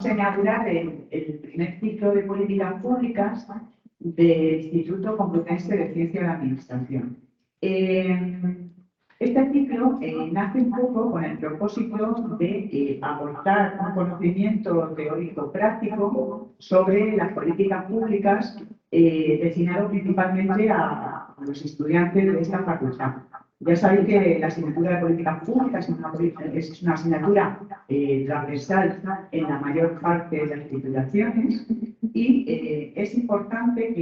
a inaugurar el primer ciclo de políticas públicas del Instituto Complutense de Ciencia de la Administración. Este ciclo nace un poco con el propósito de aportar un conocimiento teórico práctico sobre las políticas públicas destinado principalmente a los estudiantes de esta facultad. Ya sabéis que la asignatura de políticas públicas es una asignatura transversal en la mayor parte de las titulaciones y es importante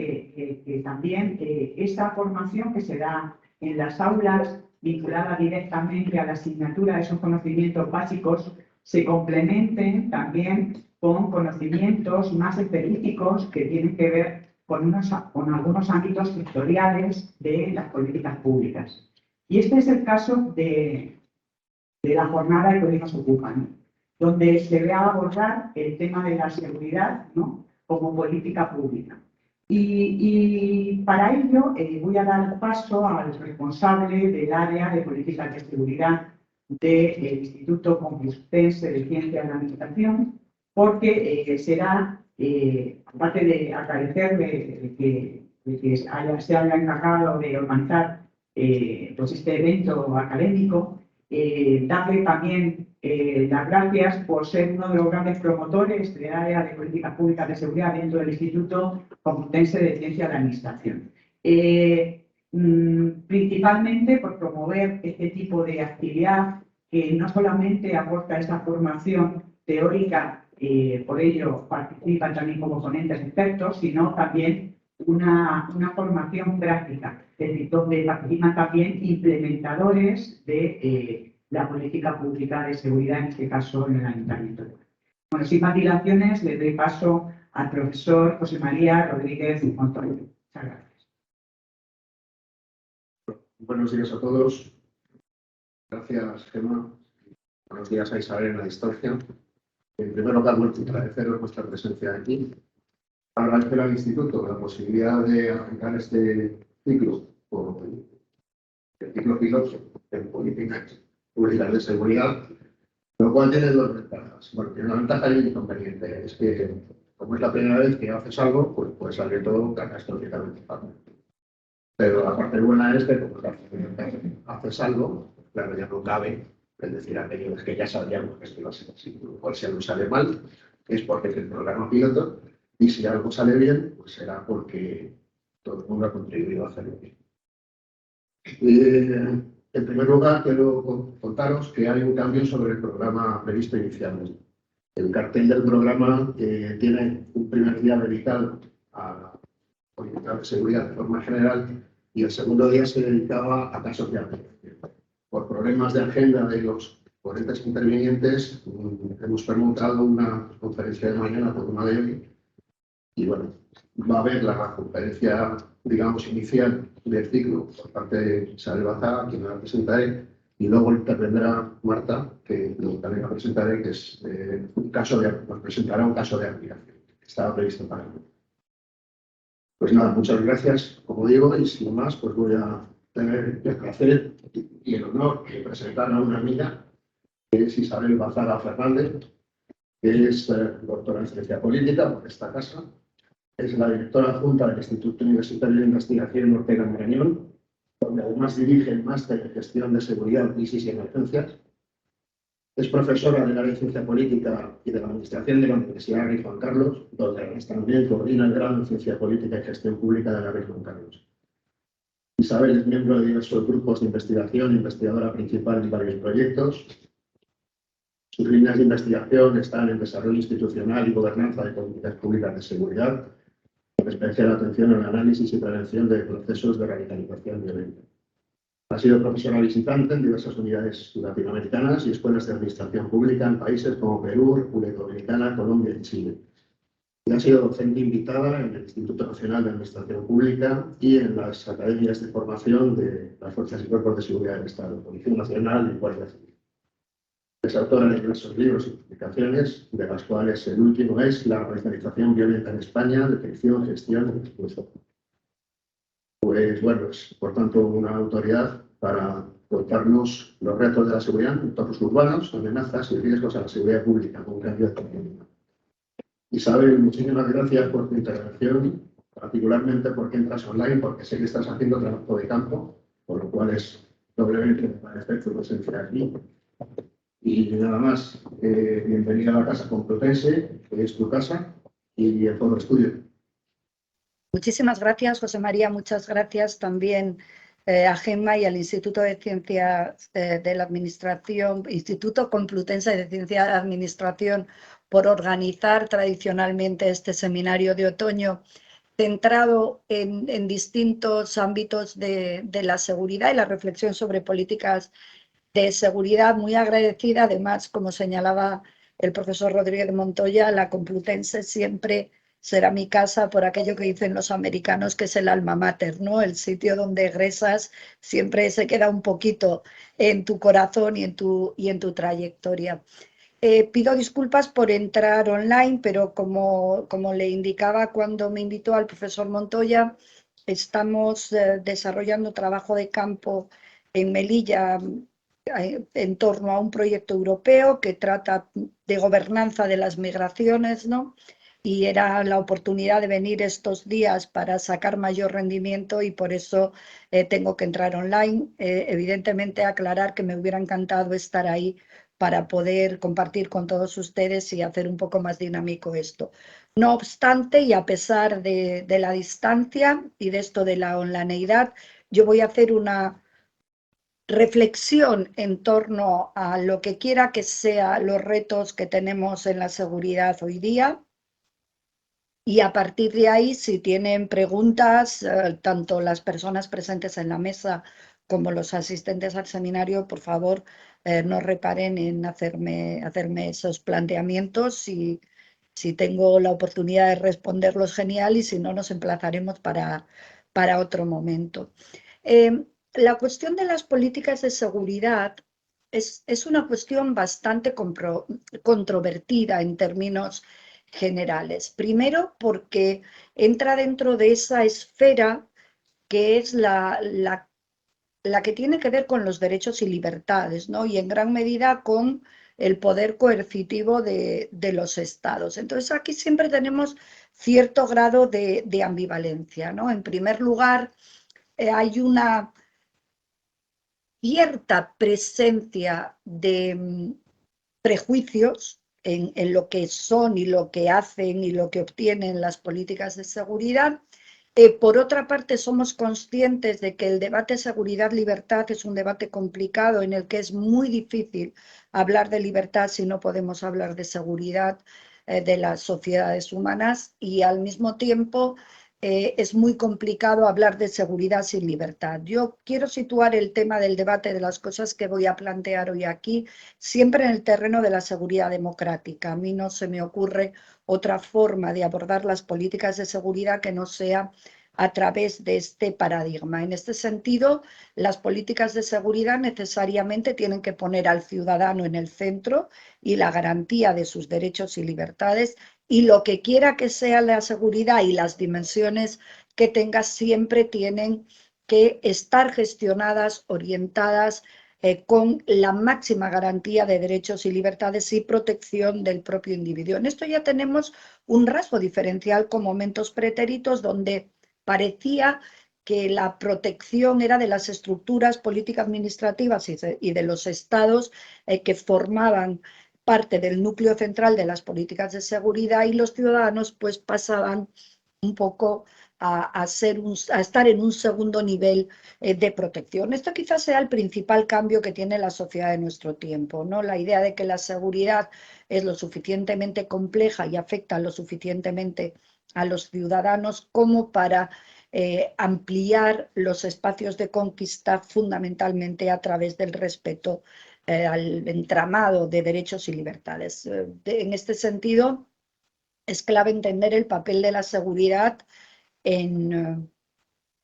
que también esa formación que se da en las aulas vinculada directamente a la asignatura de esos conocimientos básicos se complementen también con conocimientos más específicos que tienen que ver con algunos ámbitos sectoriales de las políticas públicas. Y este es el caso de la jornada que hoy nos ocupa, ¿no? Donde se va a abordar el tema de la seguridad, ¿no?, como política pública. Y para ello voy a dar paso al responsable del área de políticas de seguridad del Instituto Complutense de Ciencia de la Administración, porque será, aparte de agradecerle que se haya encargado de organizar pues este evento académico, darle también las gracias por ser uno de los grandes promotores del área de políticas públicas de seguridad dentro del Instituto Complutense de Ciencia de la Administración. Principalmente por promover este tipo de actividad que no solamente aporta esa formación teórica, por ello participan también como ponentes expertos, sino también una formación práctica, es decir, donde participan también implementadores de la política pública de seguridad, en este caso en el Ayuntamiento. Bueno, sin más dilaciones, le doy paso al profesor José María Rodríguez Montoya. Muchas gracias. Buenos días a todos. Gracias, Gemma. Buenos días a Isabel en la distancia. En primer lugar, agradeceros vuestra presencia aquí. Agradecer al Instituto la posibilidad de arrancar este ciclo, el ciclo piloto en políticas públicas de seguridad, lo cual tiene dos ventajas. Bueno, tiene una ventaja y un inconveniente. Es que, como es la primera vez que haces algo, pues puede salir todo catastróficamente fácil. Pero la parte buena es que, como es la primera vez que haces algo, pues claro, ya no cabe el decir aquello que ya sabíamos que esto iba a ser así. Por si algo sale mal, es porque es el programa piloto. Y si algo sale bien, pues será porque todo el mundo ha contribuido a hacerlo bien. En primer lugar, quiero contaros que hay un cambio sobre el programa previsto inicialmente. El cartel del programa tiene un primer día dedicado a política de seguridad de forma general y el segundo día se dedicaba a casos de aplicación. Por problemas de agenda de los ponentes intervinientes, hemos permutado una conferencia de mañana por una de hoy. Y bueno, va a haber la conferencia, digamos, inicial del ciclo por parte de Isabel Bazá, quien la presentaré, y luego intervendrá Marta, que también la presentaré, que es nos presentará un caso de aplicación que estaba previsto para hoy. Pues nada, muchas gracias, como digo, y sin más, pues voy a tener el placer y el honor de presentar a una amiga, que es Isabel Bazá Fernández, que es doctora en Ciencia Política por esta casa. Es la directora adjunta del Instituto Universitario de Investigación Ortega Marañón, donde además dirige el máster de Gestión de Seguridad, Crisis y Emergencias. Es profesora del área de Ciencia Política y de la Administración de la Universidad Rey Juan Carlos, donde además también coordina el grado en Ciencia Política y Gestión Pública de la Rey Juan Carlos. Isabel es miembro de diversos grupos de investigación, investigadora principal en varios proyectos. Sus líneas de investigación están en desarrollo institucional y gobernanza de políticas públicas de seguridad, con especial atención al análisis y prevención de procesos de radicalización violenta. Ha sido profesora visitante en diversas unidades latinoamericanas y escuelas de administración pública en países como Perú, República Dominicana, Colombia y Chile. Y ha sido docente invitada en el Instituto Nacional de Administración Pública y en las academias de formación de las Fuerzas y Cuerpos de Seguridad del Estado, Policía Nacional y Guardia Civil. Es autora de diversos libros y publicaciones, de las cuales el último es La radicalización violenta en España, detección, gestión y respuesta. Pues bueno, es por tanto una autoridad para contarnos los retos de la seguridad en entornos urbanos, amenazas y riesgos a la seguridad pública con cambio de tecnología. Isabel, muchísimas gracias por tu intervención, particularmente porque entras online, porque sé que estás haciendo trabajo de campo, por lo cual es doblemente me parece tu presencia aquí. Y nada más, bienvenida a la Casa Complutense, que es tu casa, y el Foro Estudio. Muchísimas gracias, José María. Muchas gracias también a Gemma y al Instituto de Ciencias de la Administración, Instituto Complutense de Ciencia de Administración, por organizar tradicionalmente este seminario de otoño centrado en distintos ámbitos de la seguridad y la reflexión sobre políticas de seguridad. Muy agradecida, además, como señalaba el profesor Rodríguez de Montoya, la Complutense siempre será mi casa por aquello que dicen los americanos, que es el alma mater, ¿no? El sitio donde egresas siempre se queda un poquito en tu corazón y en tu trayectoria. Pido disculpas por entrar online, pero como le indicaba cuando me invitó al profesor Montoya, estamos desarrollando trabajo de campo en Melilla en torno a un proyecto europeo que trata de gobernanza de las migraciones, ¿no? Y era la oportunidad de venir estos días para sacar mayor rendimiento y por eso tengo que entrar online. Evidentemente aclarar que me hubiera encantado estar ahí para poder compartir con todos ustedes y hacer un poco más dinámico esto. No obstante, y a pesar de la distancia y de esto de la onlineidad, yo voy a hacer una reflexión en torno a lo que quiera que sean los retos que tenemos en la seguridad hoy día. Y a partir de ahí, si tienen preguntas, tanto las personas presentes en la mesa como los asistentes al seminario, por favor, no reparen en hacerme esos planteamientos. Si tengo la oportunidad de responderlos, genial, y si no, nos emplazaremos para otro momento. La cuestión de las políticas de seguridad es una cuestión bastante controvertida en términos generales. Primero, porque entra dentro de esa esfera que es la que tiene que ver con los derechos y libertades, ¿no? Y en gran medida con el poder coercitivo de los estados. Entonces, aquí siempre tenemos cierto grado de ambivalencia, ¿no? En primer lugar, hay una cierta presencia de prejuicios en lo que son y lo que hacen y lo que obtienen las políticas de seguridad. Por otra parte, somos conscientes de que el debate seguridad-libertad es un debate complicado en el que es muy difícil hablar de libertad si no podemos hablar de seguridad de las sociedades humanas, y al mismo tiempo es muy complicado hablar de seguridad sin libertad. Yo quiero situar el tema del debate de las cosas que voy a plantear hoy aquí siempre en el terreno de la seguridad democrática. A mí no se me ocurre otra forma de abordar las políticas de seguridad que no sea a través de este paradigma. En este sentido, las políticas de seguridad necesariamente tienen que poner al ciudadano en el centro y la garantía de sus derechos y libertades, y lo que quiera que sea la seguridad y las dimensiones que tenga siempre tienen que estar gestionadas, orientadas con la máxima garantía de derechos y libertades y protección del propio individuo. En esto ya tenemos un rasgo diferencial con momentos pretéritos donde parecía que la protección era de las estructuras político-administrativas y de los estados que formaban parte del núcleo central de las políticas de seguridad, y los ciudadanos pues pasaban un poco a estar en un segundo nivel de protección. Esto quizás sea el principal cambio que tiene la sociedad de nuestro tiempo, ¿no? La idea de que la seguridad es lo suficientemente compleja y afecta lo suficientemente a los ciudadanos como para ampliar los espacios de conquista fundamentalmente a través del respeto al entramado de derechos y libertades. En este sentido, es clave entender el papel de la seguridad en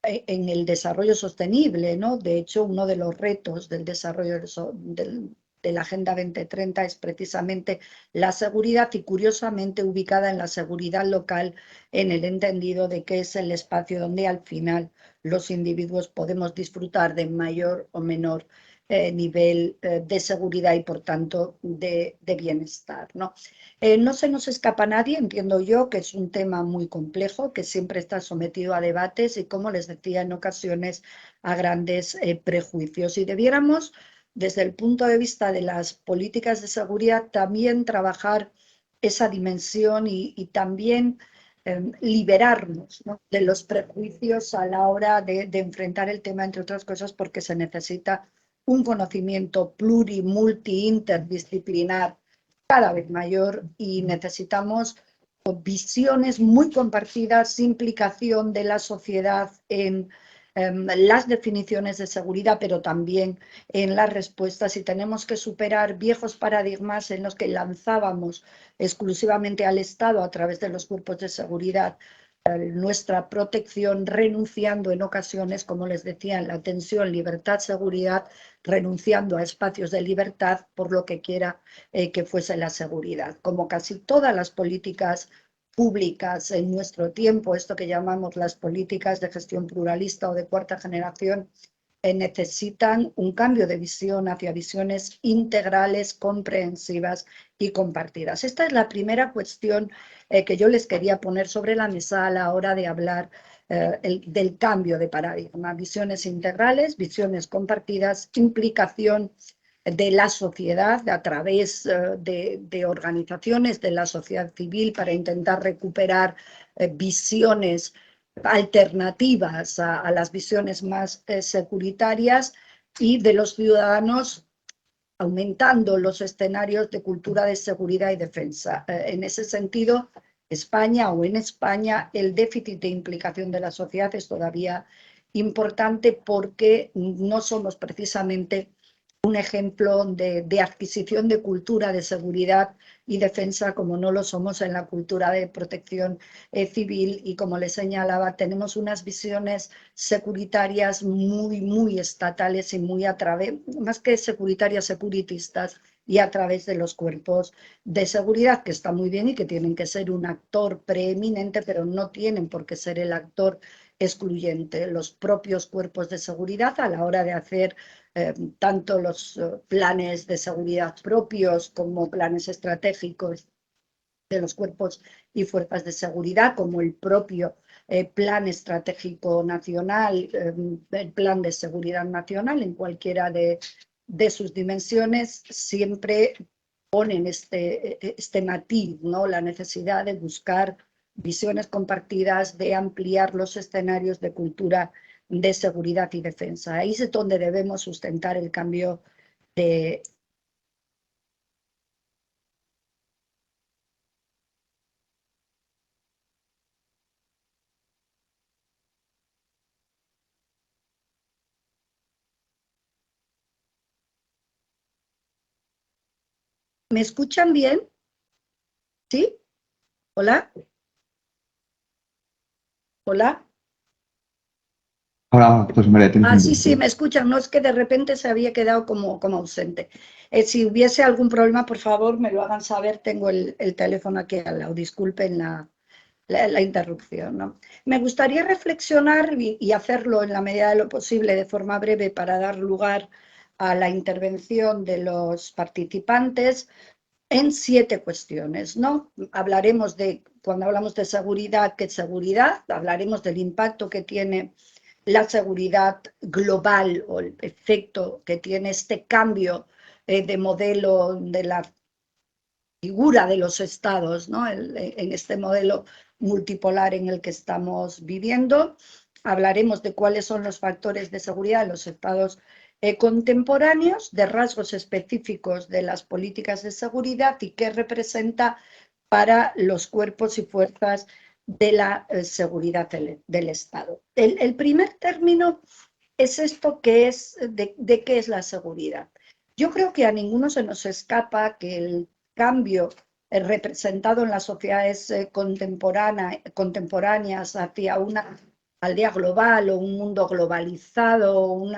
el desarrollo sostenible, ¿no? De hecho, uno de los retos del desarrollo de la Agenda 2030 es precisamente la seguridad, y curiosamente ubicada en la seguridad local, en el entendido de que es el espacio donde al final los individuos podemos disfrutar de mayor o menor nivel de seguridad y, por tanto, de bienestar, ¿no? No se nos escapa a nadie, entiendo yo, que es un tema muy complejo, que siempre está sometido a debates y, como les decía, en ocasiones a grandes prejuicios. Y debiéramos, desde el punto de vista de las políticas de seguridad, también trabajar esa dimensión y también liberarnos, ¿no?, de los prejuicios a la hora de enfrentar el tema, entre otras cosas, porque se necesita un conocimiento multi, interdisciplinar cada vez mayor y necesitamos visiones muy compartidas, implicación de la sociedad en las definiciones de seguridad, pero también en las respuestas, y tenemos que superar viejos paradigmas en los que lanzábamos exclusivamente al Estado a través de los cuerpos de seguridad nuestra protección, renunciando en ocasiones, como les decía, en la tensión libertad-seguridad, renunciando a espacios de libertad por lo que quiera que fuese la seguridad. Como casi todas las políticas públicas en nuestro tiempo, esto que llamamos las políticas de gestión pluralista o de cuarta generación, necesitan un cambio de visión hacia visiones integrales, comprensivas y compartidas. Esta es la primera cuestión que yo les quería poner sobre la mesa a la hora de hablar del cambio de paradigma. Visiones integrales, visiones compartidas, implicación de la sociedad a través de organizaciones de la sociedad civil para intentar recuperar visiones alternativas a las visiones más securitarias, y de los ciudadanos, aumentando los escenarios de cultura de seguridad y defensa. En ese sentido, en España, el déficit de implicación de la sociedad es todavía importante porque no somos precisamente un ejemplo de adquisición de cultura de seguridad y defensa, como no lo somos en la cultura de protección civil, y como les señalaba, tenemos unas visiones securitarias muy estatales y muy más que securitarias, securitistas, y a través de los cuerpos de seguridad, que está muy bien y que tienen que ser un actor preeminente, pero no tienen por qué ser el actor excluyente. Los propios cuerpos de seguridad, a la hora de hacer tanto los planes de seguridad propios como planes estratégicos de los cuerpos y fuerzas de seguridad, como el propio plan estratégico nacional, el plan de seguridad nacional, en cualquiera de sus dimensiones, siempre ponen este matiz, ¿no?, la necesidad de buscar visiones compartidas, de ampliar los escenarios de cultura de seguridad y defensa. Ahí es donde debemos sustentar el cambio de... ¿Me escuchan bien? ¿Sí? ¿Hola? ¿Hola? Hola, José María, tienes un Sí, punto. me escuchan. No, es que de repente se había quedado como ausente. Si hubiese algún problema, por favor, me lo hagan saber. Tengo el teléfono aquí al lado. Disculpen la interrupción, ¿no? Me gustaría reflexionar y hacerlo en la medida de lo posible de forma breve para dar lugar a la intervención de los participantes en 7 cuestiones, ¿no? Hablaremos cuando hablamos de seguridad, ¿qué es seguridad? Hablaremos del impacto que tiene la seguridad global o el efecto que tiene este cambio de modelo de la figura de los estados, ¿no?, en este modelo multipolar en el que estamos viviendo. Hablaremos de cuáles son los factores de seguridad en los estados contemporáneos, de rasgos específicos de las políticas de seguridad y qué representa para los cuerpos y fuerzas de la seguridad del Estado. El primer término es esto que es de qué es la seguridad. Yo creo que a ninguno se nos escapa que el cambio representado en las sociedades contemporáneas hacia una aldea global o un mundo globalizado, un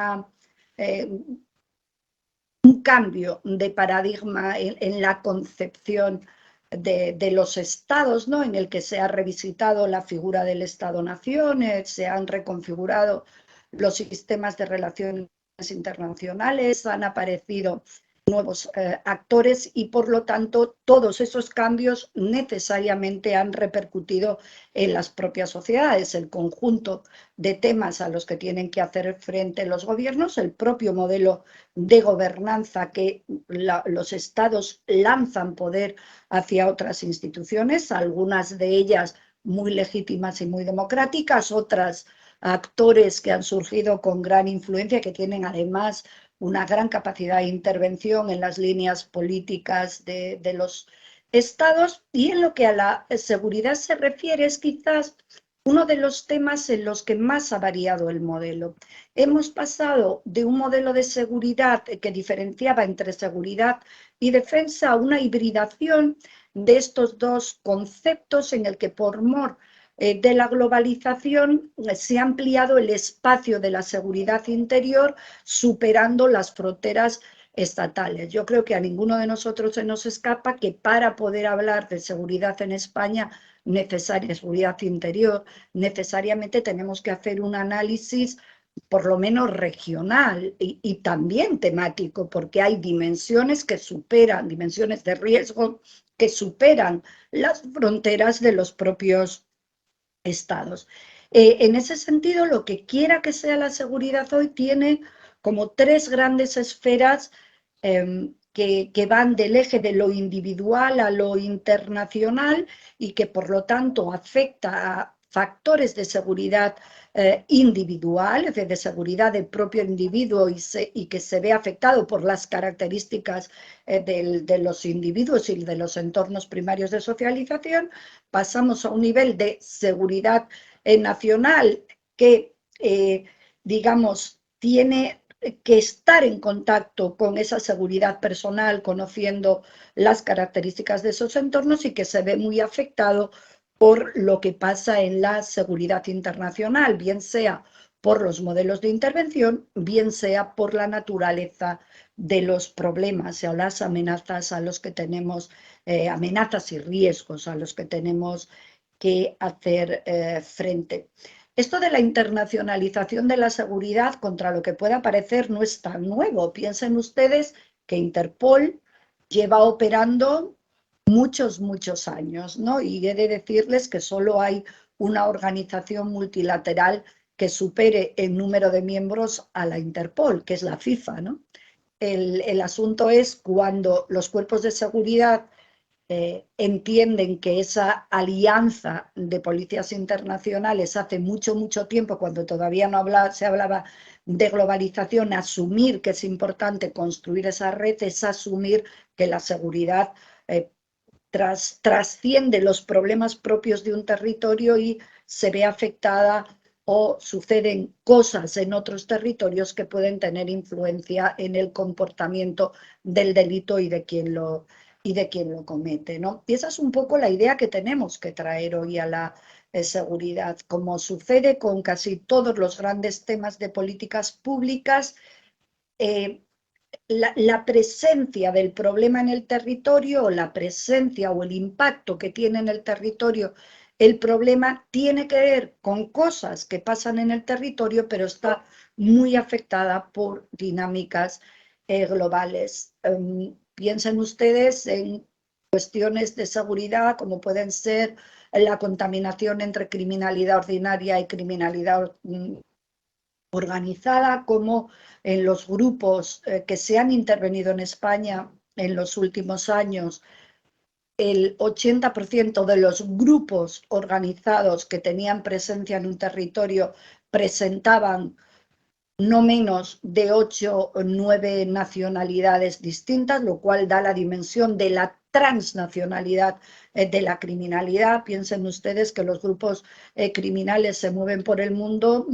cambio de paradigma en la concepción de los estados, ¿no?, en el que se ha revisitado la figura del Estado-Nación, se han reconfigurado los sistemas de relaciones internacionales, han aparecido nuevos actores y por lo tanto todos esos cambios necesariamente han repercutido en las propias sociedades, el conjunto de temas a los que tienen que hacer frente los gobiernos, el propio modelo de gobernanza que los estados lanzan poder hacia otras instituciones, algunas de ellas muy legítimas y muy democráticas, otras actores que han surgido con gran influencia, que tienen además una gran capacidad de intervención en las líneas políticas de los estados. Y en lo que a la seguridad se refiere, es quizás uno de los temas en los que más ha variado el modelo. Hemos pasado de un modelo de seguridad que diferenciaba entre seguridad y defensa a una hibridación de estos dos conceptos en el que por mor de la globalización se ha ampliado el espacio de la seguridad interior superando las fronteras estatales. Yo creo que a ninguno de nosotros se nos escapa que para poder hablar de seguridad en España, seguridad interior, necesariamente tenemos que hacer un análisis por lo menos regional y también temático, porque hay dimensiones que superan, dimensiones de riesgo que superan las fronteras de los propios estados. En ese sentido, lo que quiera que sea la seguridad hoy tiene como tres grandes esferas que van del eje de lo individual a lo internacional y que por lo tanto afecta a factores de seguridad individual, es decir, de seguridad del propio individuo y que se ve afectado por las características de los individuos y de los entornos primarios de socialización. Pasamos a un nivel de seguridad nacional que, digamos, tiene que estar en contacto con esa seguridad personal, conociendo las características de esos entornos y que se ve muy afectado por lo que pasa en la seguridad internacional, bien sea por los modelos de intervención, bien sea por la naturaleza de los problemas o las amenazas a los que tenemos, amenazas y riesgos a los que tenemos que hacer frente. Esto de la internacionalización de la seguridad, contra lo que pueda parecer, no es tan nuevo. Piensen ustedes que Interpol lleva operando muchos años, ¿no? Y he de decirles que solo hay una organización multilateral que supere el número de miembros a la Interpol, que es la FIFA, ¿no? El asunto es cuando los cuerpos de seguridad entienden que esa alianza de policías internacionales hace mucho tiempo, cuando todavía no se hablaba de globalización, asumir que es importante construir esa red, es asumir que la seguridad trasciende los problemas propios de un territorio y se ve afectada o suceden cosas en otros territorios que pueden tener influencia en el comportamiento del delito y de quien lo comete, ¿no? Y esa es un poco la idea que tenemos que traer hoy a la seguridad. Como sucede con casi todos los grandes temas de políticas públicas, la presencia del problema en el territorio, o la presencia o el impacto que tiene en el territorio el problema, tiene que ver con cosas que pasan en el territorio, pero está muy afectada por dinámicas globales. Piensen ustedes en cuestiones de seguridad como pueden ser la contaminación entre criminalidad ordinaria y criminalidad organizada, como en los grupos que se han intervenido en España en los últimos años. El 80% de los grupos organizados que tenían presencia en un territorio presentaban no menos de 8 o 9 nacionalidades distintas, lo cual da la dimensión de la transnacionalidad de la criminalidad. Piensen ustedes que los grupos criminales se mueven por el mundo,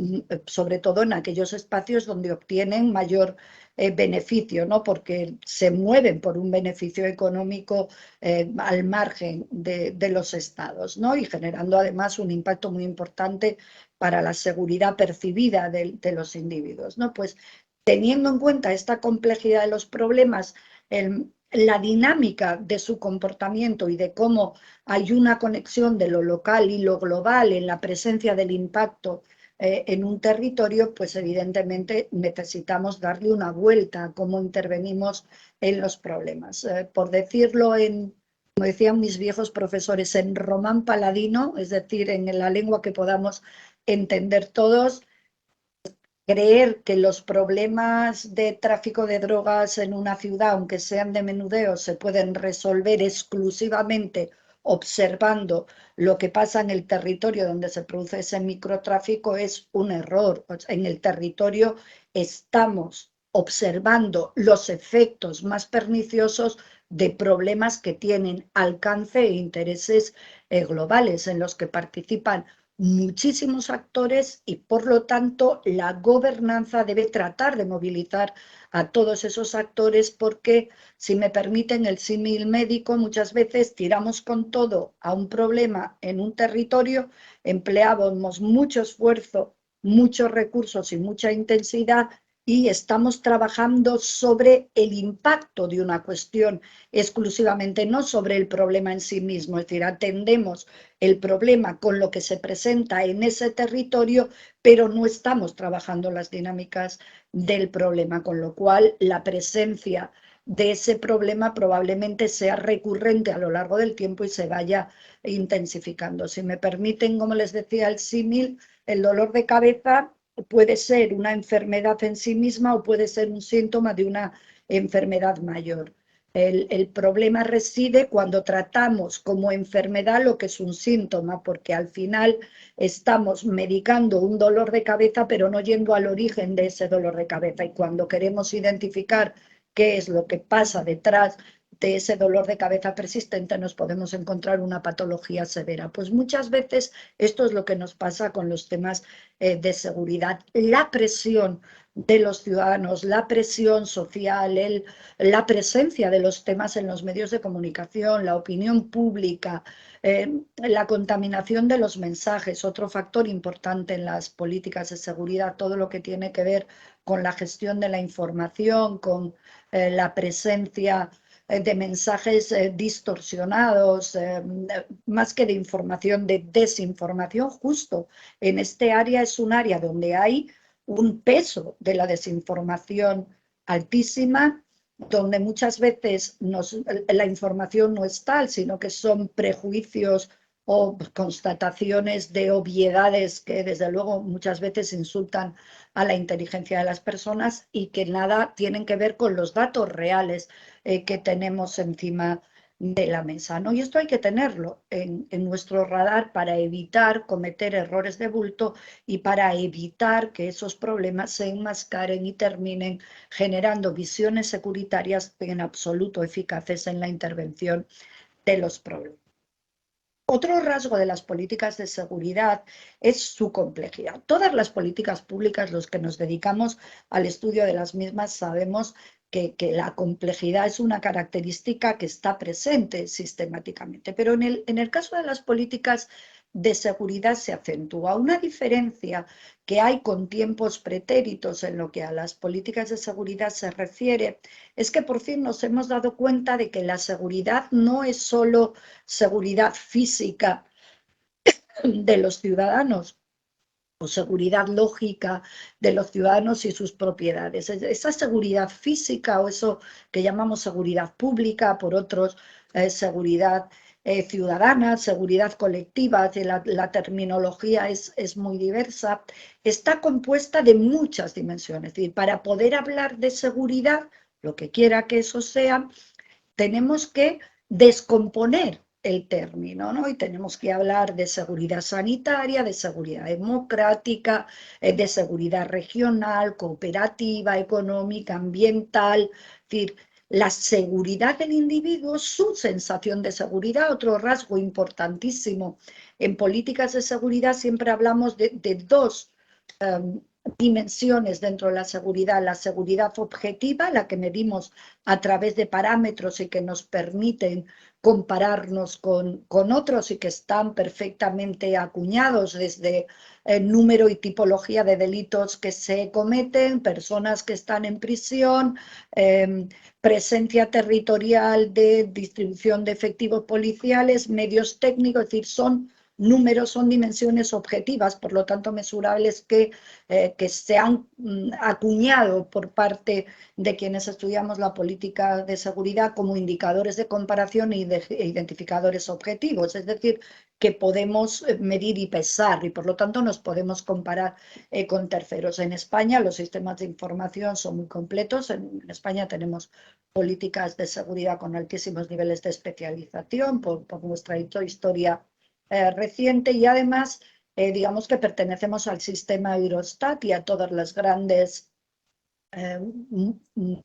sobre todo en aquellos espacios donde obtienen mayor beneficio, ¿no? Porque se mueven por un beneficio económico al margen de los estados, ¿no? Y generando además un impacto muy importante para la seguridad percibida de los individuos, ¿no? Pues teniendo en cuenta esta complejidad de los problemas, la dinámica de su comportamiento y de cómo hay una conexión de lo local y lo global en la presencia del impacto en un territorio, pues evidentemente necesitamos darle una vuelta a cómo intervenimos en los problemas. Por decirlo como decían mis viejos profesores, en román paladino, es decir, en la lengua que podamos entender todos, creer que los problemas de tráfico de drogas en una ciudad, aunque sean de menudeo, se pueden resolver exclusivamente observando lo que pasa en el territorio donde se produce ese microtráfico es un error. En el territorio estamos observando los efectos más perniciosos de problemas que tienen alcance e intereses globales, en los que participan muchísimos actores y por lo tanto la gobernanza debe tratar de movilizar a todos esos actores porque, si me permiten el símil médico, muchas veces tiramos con todo a un problema en un territorio, empleábamos mucho esfuerzo, muchos recursos y mucha intensidad y estamos trabajando sobre el impacto de una cuestión exclusivamente, no sobre el problema en sí mismo, es decir, atendemos el problema con lo que se presenta en ese territorio, pero no estamos trabajando las dinámicas del problema, con lo cual la presencia de ese problema probablemente sea recurrente a lo largo del tiempo y se vaya intensificando. Si me permiten, como les decía, el símil, el dolor de cabeza puede ser una enfermedad en sí misma o puede ser un síntoma de una enfermedad mayor. El problema reside cuando tratamos como enfermedad lo que es un síntoma, porque al final estamos medicando un dolor de cabeza, pero no yendo al origen de ese dolor de cabeza. Y cuando queremos identificar qué es lo que pasa detrás de ese dolor de cabeza persistente, nos podemos encontrar una patología severa. Pues muchas veces esto es lo que nos pasa con los temas de seguridad. La presión de los ciudadanos, la presión social, la presencia de los temas en los medios de comunicación, la opinión pública, la contaminación de los mensajes, otro factor importante en las políticas de seguridad, todo lo que tiene que ver con la gestión de la información, con la presencia de mensajes distorsionados, más que de información, de desinformación, justo en este área es un área donde hay un peso de la desinformación altísima, donde muchas veces la información no es tal, sino que son prejuicios o constataciones de obviedades que desde luego muchas veces insultan a la inteligencia de las personas y que nada tienen que ver con los datos reales que tenemos encima de la mesa, ¿no? Y esto hay que tenerlo en nuestro radar para evitar cometer errores de bulto y para evitar que esos problemas se enmascaren y terminen generando visiones securitarias en absoluto eficaces en la intervención de los problemas. Otro rasgo de las políticas de seguridad es su complejidad. Todas las políticas públicas, los que nos dedicamos al estudio de las mismas, sabemos que la complejidad es una característica que está presente sistemáticamente. Pero en el caso de las políticas de seguridad se acentúa una diferencia que hay con tiempos pretéritos en lo que a las políticas de seguridad se refiere, es que por fin nos hemos dado cuenta de que la seguridad no es solo seguridad física de los ciudadanos o seguridad lógica de los ciudadanos y sus propiedades. Esa seguridad física o eso que llamamos seguridad pública, por otros seguridad ciudadana, seguridad colectiva, la terminología es muy diversa, está compuesta de muchas dimensiones. Es decir, para poder hablar de seguridad, lo que quiera que eso sea, tenemos que descomponer el término, ¿no? Y tenemos que hablar de seguridad sanitaria, de seguridad democrática, de seguridad regional, cooperativa, económica, ambiental, es decir, la seguridad del individuo, su sensación de seguridad, otro rasgo importantísimo. En políticas de seguridad siempre hablamos de dos dimensiones dentro de la seguridad objetiva, la que medimos a través de parámetros y que nos permiten compararnos con otros y que están perfectamente acuñados desde el número y tipología de delitos que se cometen, personas que están en prisión, presencia territorial de distribución de efectivos policiales, medios técnicos, es decir, son números son dimensiones objetivas, por lo tanto mesurables, que se han acuñado por parte de quienes estudiamos la política de seguridad como indicadores de comparación e identificadores objetivos, es decir, que podemos medir y pesar y por lo tanto nos podemos comparar con terceros. En España los sistemas de información son muy completos, en España tenemos políticas de seguridad con altísimos niveles de especialización por nuestra historia reciente y además digamos que pertenecemos al sistema Eurostat y a todas las grandes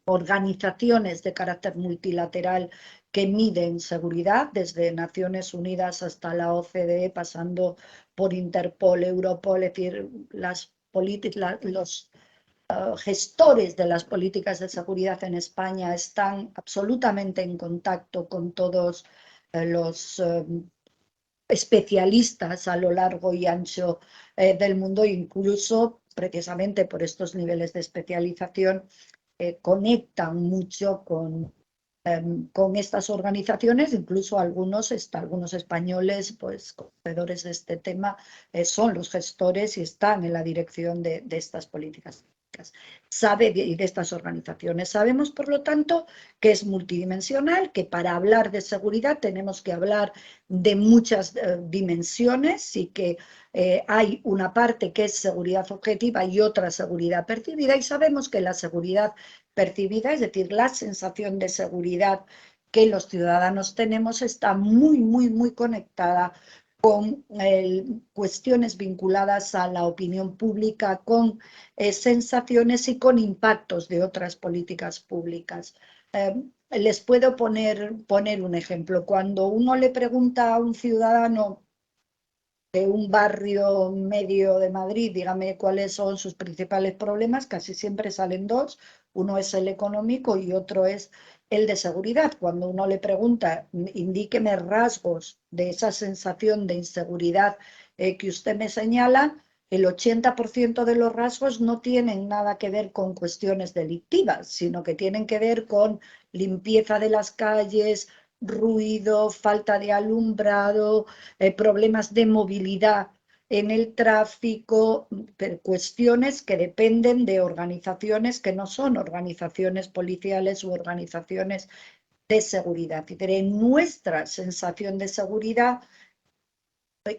organizaciones de carácter multilateral que miden seguridad, desde Naciones Unidas hasta la OCDE, pasando por Interpol, Europol, es decir, los gestores de las políticas de seguridad en España están absolutamente en contacto con todos los especialistas a lo largo y ancho del mundo, incluso precisamente por estos niveles de especialización conectan mucho con estas organizaciones, incluso algunos españoles, pues conocedores de este tema, son los gestores y están en la dirección de estas políticas de estas organizaciones. Sabemos, por lo tanto, que es multidimensional, que para hablar de seguridad tenemos que hablar de muchas dimensiones y que hay una parte que es seguridad objetiva y otra seguridad percibida, y sabemos que la seguridad percibida, es decir, la sensación de seguridad que los ciudadanos tenemos, está muy conectada con cuestiones vinculadas a la opinión pública, con sensaciones y con impactos de otras políticas públicas. Les puedo poner un ejemplo. Cuando uno le pregunta a un ciudadano de un barrio medio de Madrid, dígame cuáles son sus principales problemas, casi siempre salen dos. Uno es el económico y otro es el de seguridad. Cuando uno le pregunta, indíqueme rasgos de esa sensación de inseguridad que usted me señala, el 80% de los rasgos no tienen nada que ver con cuestiones delictivas, sino que tienen que ver con limpieza de las calles, ruido, falta de alumbrado, problemas de movilidad en el tráfico, cuestiones que dependen de organizaciones que no son organizaciones policiales u organizaciones de seguridad. Y en nuestra sensación de seguridad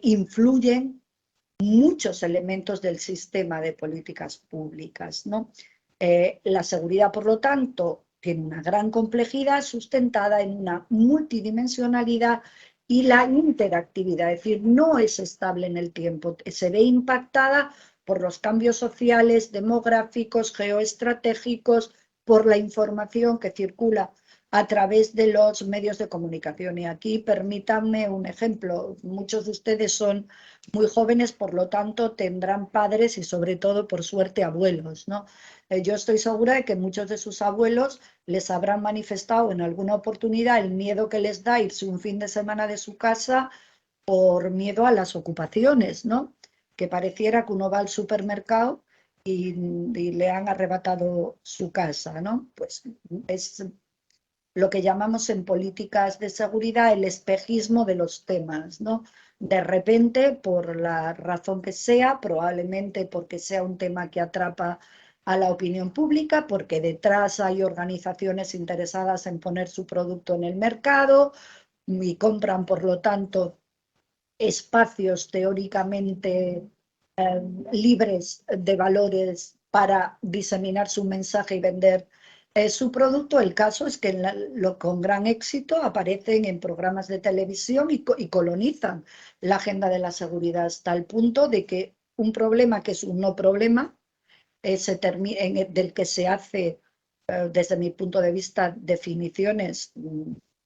influyen muchos elementos del sistema de políticas públicas, ¿no? La seguridad, por lo tanto, tiene una gran complejidad sustentada en una multidimensionalidad y la interactividad, es decir, no es estable en el tiempo, se ve impactada por los cambios sociales, demográficos, geoestratégicos, por la información que circula a través de los medios de comunicación. Y aquí permítanme un ejemplo. Muchos de ustedes son muy jóvenes, por lo tanto tendrán padres y sobre todo, por suerte, abuelos, ¿no? Yo estoy segura de que muchos de sus abuelos les habrán manifestado en alguna oportunidad el miedo que les da irse un fin de semana de su casa por miedo a las ocupaciones, ¿no? Que pareciera que uno va al supermercado y le han arrebatado su casa, ¿no? Pues es lo que llamamos en políticas de seguridad el espejismo de los temas, ¿no? De repente, por la razón que sea, probablemente porque sea un tema que atrapa a la opinión pública, porque detrás hay organizaciones interesadas en poner su producto en el mercado y compran, por lo tanto, espacios teóricamente libres de valores para diseminar su mensaje y vender su producto. El caso es que con gran éxito aparecen en programas de televisión y colonizan la agenda de la seguridad hasta el punto de que un problema que es un no problema, del que se hace, desde mi punto de vista, definiciones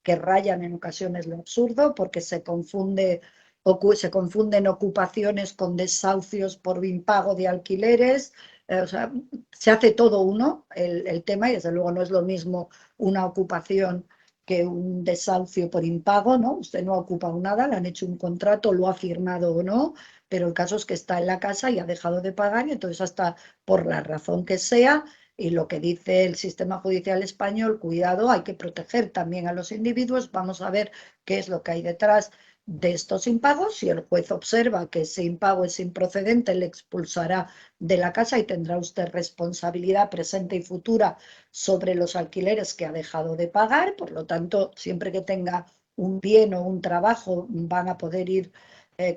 que rayan en ocasiones lo absurdo, porque se confunden ocupaciones con desahucios por impago de alquileres. O sea, se hace todo uno el tema, y desde luego no es lo mismo una ocupación que un desahucio por impago, ¿no? Usted no ha ocupado nada, le han hecho un contrato, lo ha firmado o no, pero el caso es que está en la casa y ha dejado de pagar, y entonces hasta por la razón que sea, y lo que dice el sistema judicial español, cuidado, hay que proteger también a los individuos, vamos a ver qué es lo que hay detrás de estos impagos. Si el juez observa que ese impago es improcedente, le expulsará de la casa y tendrá usted responsabilidad presente y futura sobre los alquileres que ha dejado de pagar. Por lo tanto, siempre que tenga un bien o un trabajo, van a poder ir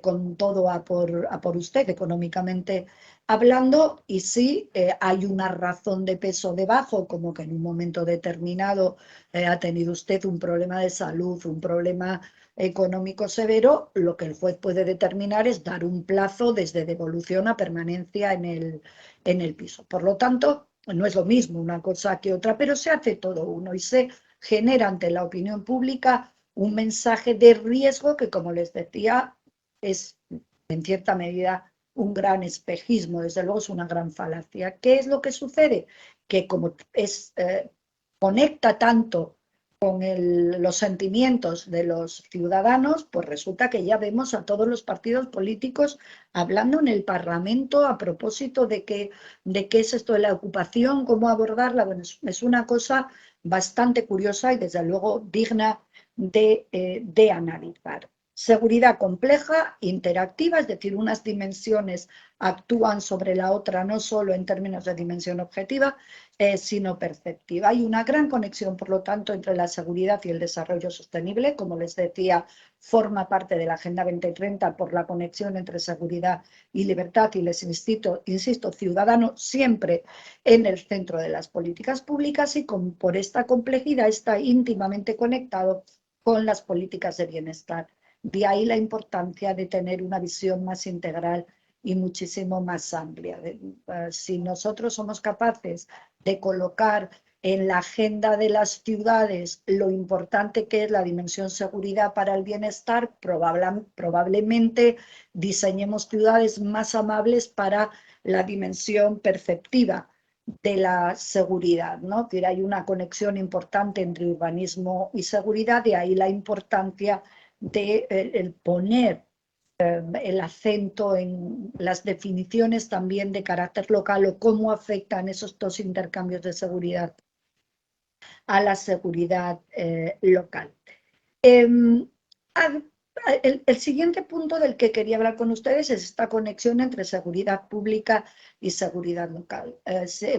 con todo a por usted económicamente hablando. Y si hay una razón de peso debajo, como que en un momento determinado ha tenido usted un problema de salud, un problema económico severo, lo que el juez puede determinar es dar un plazo desde devolución a permanencia en el piso. Por lo tanto, no es lo mismo una cosa que otra, pero se hace todo uno y se genera ante la opinión pública un mensaje de riesgo que, como les decía, es en cierta medida un gran espejismo, desde luego es una gran falacia. ¿Qué es lo que sucede? Que como conecta tanto con los sentimientos de los ciudadanos, pues resulta que ya vemos a todos los partidos políticos hablando en el Parlamento a propósito de qué es esto de la ocupación, cómo abordarla. Bueno, es una cosa bastante curiosa y desde luego digna de analizar. Seguridad compleja, interactiva, es decir, unas dimensiones actúan sobre la otra no solo en términos de dimensión objetiva, sino perceptiva. Hay una gran conexión, por lo tanto, entre la seguridad y el desarrollo sostenible. Como les decía, forma parte de la Agenda 2030 por la conexión entre seguridad y libertad, y les insisto, ciudadano siempre en el centro de las políticas públicas, y por esta complejidad está íntimamente conectado con las políticas de bienestar. De ahí la importancia de tener una visión más integral y muchísimo más amplia. Si nosotros somos capaces de colocar en la agenda de las ciudades lo importante que es la dimensión seguridad para el bienestar, probablemente diseñemos ciudades más amables para la dimensión perceptiva de la seguridad, ¿no? Que hay una conexión importante entre urbanismo y seguridad, de ahí la importancia de el poner el acento en las definiciones también de carácter local o cómo afectan esos dos intercambios de seguridad a la seguridad local. El siguiente punto del que quería hablar con ustedes es esta conexión entre seguridad pública y seguridad local,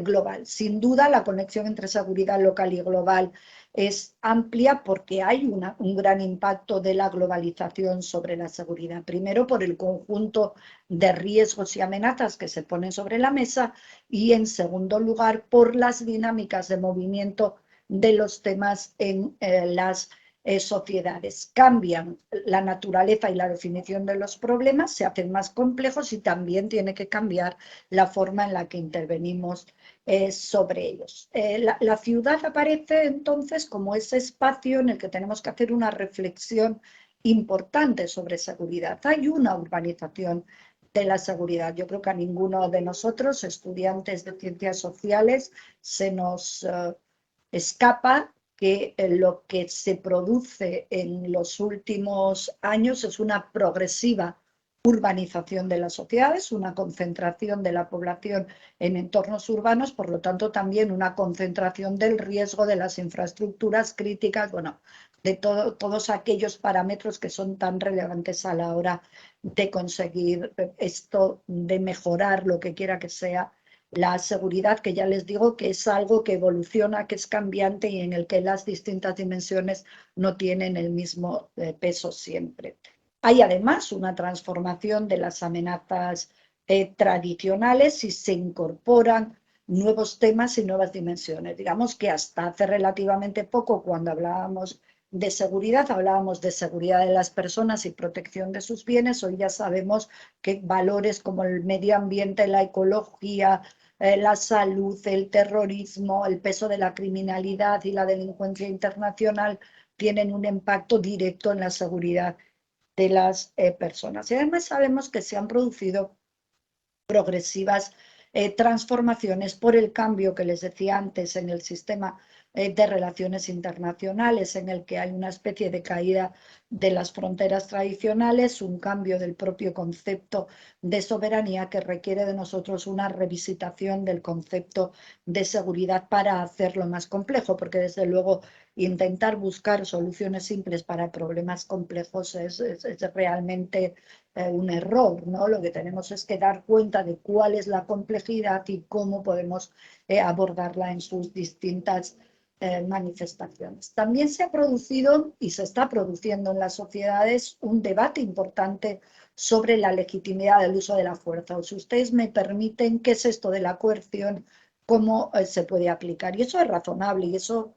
global. Sin duda, la conexión entre seguridad local y global es amplia porque hay un gran impacto de la globalización sobre la seguridad. Primero, por el conjunto de riesgos y amenazas que se ponen sobre la mesa, y en segundo lugar, por las dinámicas de movimiento de los temas en las sociedades. Cambian la naturaleza y la definición de los problemas, se hacen más complejos y también tiene que cambiar la forma en la que intervenimos sobre ellos. La ciudad aparece entonces como ese espacio en el que tenemos que hacer una reflexión importante sobre seguridad. Hay una urbanización de la seguridad. Yo creo que a ninguno de nosotros, estudiantes de ciencias sociales, se nos escapa que lo que se produce en los últimos años es una progresiva urbanización de las sociedades, una concentración de la población en entornos urbanos, por lo tanto también una concentración del riesgo de las infraestructuras críticas, bueno, de todos aquellos parámetros que son tan relevantes a la hora de conseguir esto, de mejorar lo que quiera que sea la seguridad, que ya les digo que es algo que evoluciona, que es cambiante y en el que las distintas dimensiones no tienen el mismo peso siempre. Hay además una transformación de las amenazas tradicionales y se incorporan nuevos temas y nuevas dimensiones. Digamos que hasta hace relativamente poco, cuando hablábamos de seguridad de las personas y protección de sus bienes. Hoy ya sabemos que valores como el medio ambiente, la ecología, la salud, el terrorismo, el peso de la criminalidad y la delincuencia internacional tienen un impacto directo en la seguridad de las personas. Y además sabemos que se han producido progresivas transformaciones por el cambio que les decía antes en el sistema de relaciones internacionales, en el que hay una especie de caída de las fronteras tradicionales, un cambio del propio concepto de soberanía que requiere de nosotros una revisitación del concepto de seguridad para hacerlo más complejo, porque desde luego intentar buscar soluciones simples para problemas complejos es realmente un error, ¿no? Lo que tenemos es que dar cuenta de cuál es la complejidad y cómo podemos abordarla en sus distintas manifestaciones. También se ha producido y se está produciendo en las sociedades un debate importante sobre la legitimidad del uso de la fuerza. O si ustedes me permiten, ¿qué es esto de la coerción? ¿Cómo se puede aplicar? Y eso es razonable y eso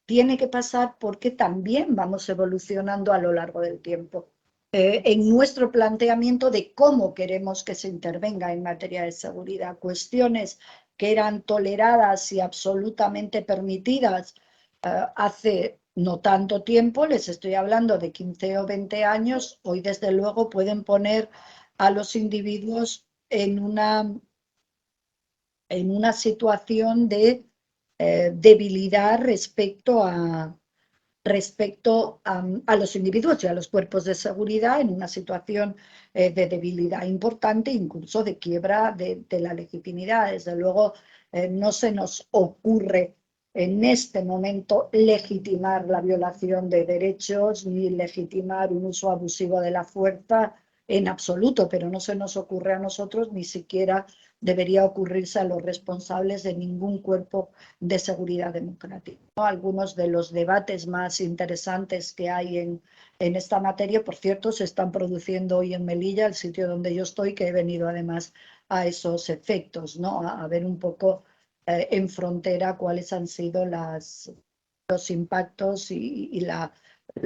tiene que pasar porque también vamos evolucionando a lo largo del tiempo en nuestro planteamiento de cómo queremos que se intervenga en materia de seguridad. Cuestiones que eran toleradas y absolutamente permitidas hace no tanto tiempo, les estoy hablando de 15 o 20 años, hoy desde luego pueden poner a los individuos en una situación de debilidad respecto a los individuos y a los cuerpos de seguridad, en una situación de debilidad importante, incluso de quiebra de la legitimidad. Desde luego, no se nos ocurre en este momento legitimar la violación de derechos ni legitimar un uso abusivo de la fuerza en absoluto, pero no se nos ocurre a nosotros, ni siquiera debería ocurrirse a los responsables de ningún cuerpo de seguridad democrática. Algunos de los debates más interesantes que hay en esta materia, por cierto, se están produciendo hoy en Melilla, el sitio donde yo estoy, que he venido además a esos efectos, ¿no? A ver un poco en frontera cuáles han sido los impactos y